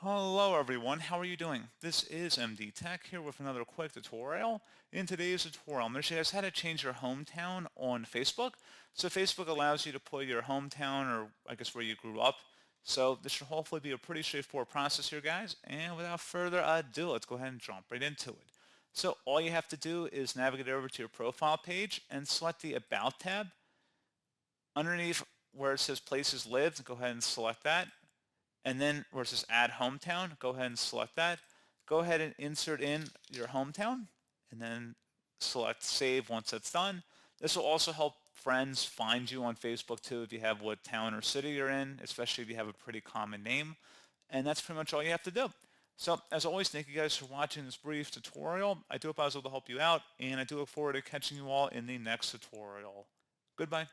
Hello everyone, how are you doing? This is MD Tech here with another quick tutorial. In today's tutorial, I'm going to show you guys how to change your hometown on Facebook. So Facebook allows you to put your hometown, or I guess where you grew up. So this should hopefully be a pretty straightforward process here, guys. And without further ado, let's go ahead and jump right into it. So all you have to do is navigate over to your profile page and select the About tab. Underneath where it says Places Lived, go ahead and select that. And then where it says add hometown, go ahead and select that. Go ahead and insert in your hometown and then select save once that's done. This will also help friends find you on Facebook too if you have what town or city you're in, especially if you have a pretty common name. And that's pretty much all you have to do. So as always, thank you guys for watching this brief tutorial. I do hope I was able to help you out, and I do look forward to catching you all in the next tutorial. Goodbye.